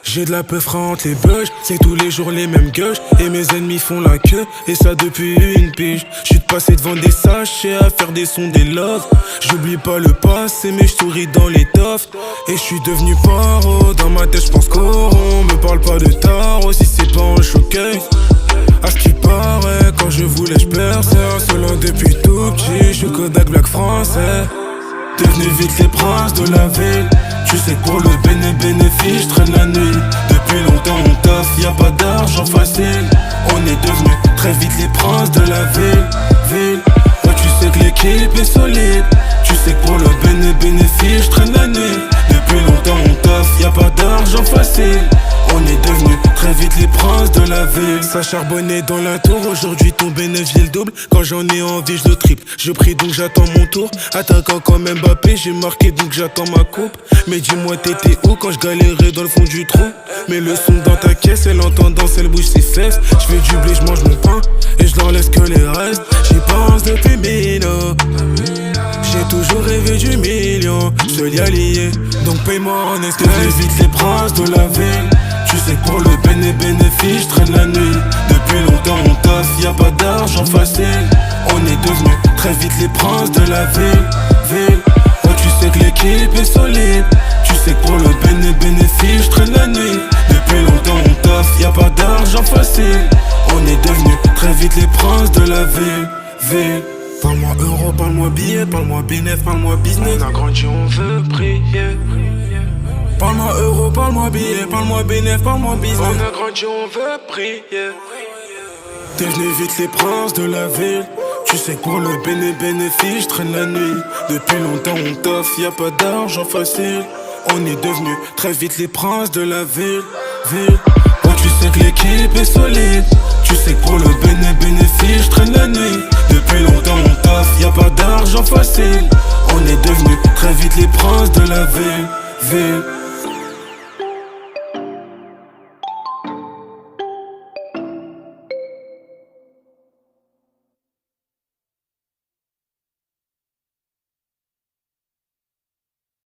J'ai de la peur entre les bugs, c'est tous les jours les mêmes gueules. Et mes ennemis font la queue, et ça depuis une pige. J'suis passé devant des sachets à faire des sons, des loves. J'oublie pas le passé, mais j'souris dans les toffs. Et j'suis devenu paro, dans ma tête j'pense qu'au me parle pas de tarot, si c'est pas un showcase. À ce qui paraît, quand je voulais j'perçais. Solo depuis tout petit, j'suis Kodak Black français. Devenu vite les princes de la ville. Tu sais que pour le bénéfice, j'traîne la nuit. Depuis longtemps on taffe, y'a pas d'argent facile. On est devenu très vite les princes de la ville. Ouais, tu sais que l'équipe est solide. Tu sais que pour le bénéfice, j'traîne la nuit. Depuis longtemps on taffe, y'a pas d'argent facile. On est devenu très vite les princes de la ville. Ça charbonnait dans la tour, aujourd'hui ton bénéfice j'ai le double. Quand j'en ai envie je le triple. Je prie donc j'attends mon tour. Attaquant comme Mbappé, j'ai marqué donc j'attends ma coupe. Mais dis-moi t'étais où quand je galérais dans le fond du trou? Mets le son dans ta caisse, elle entend danser, elle bouge ses fesses. Je fais du blé, je mange mon pain et je leur laisse que les restes. J'y pense depuis 1000 ans. J'ai toujours rêvé du million, seul y allié, donc paye-moi en espèces. Vite les princes de la ville. Tu sais que pour le bénéfice, j'traîne la nuit. Depuis longtemps on taffe, y'a pas d'argent facile. On est devenu très vite les princes de la ville. Ouais, tu sais que l'équipe est solide. Tu sais que pour le bénéfice, j'traîne la nuit. Depuis longtemps on taffe, y'a pas d'argent facile. On est devenu très vite les princes de la ville. Parle-moi euro, parle-moi billet, parle-moi bénéf, parle-moi business. On a grandi, on veut prier. Parle-moi euro, parle-moi billet, parle-moi bénéf, parle-moi business. On a grandi, on veut prier. Devenez vite les princes de la ville. Tu sais que pour le bénéfice, j'traîne la nuit. Depuis longtemps on taffe, y'a pas d'argent facile. On est devenu très vite les princes de la ville. Oh, tu sais que l'équipe est solide. Tu sais que pour le bénéfice, j'traîne la nuit. Depuis longtemps on taffe, y'a pas d'argent facile. On est devenu très vite les princes de la ville.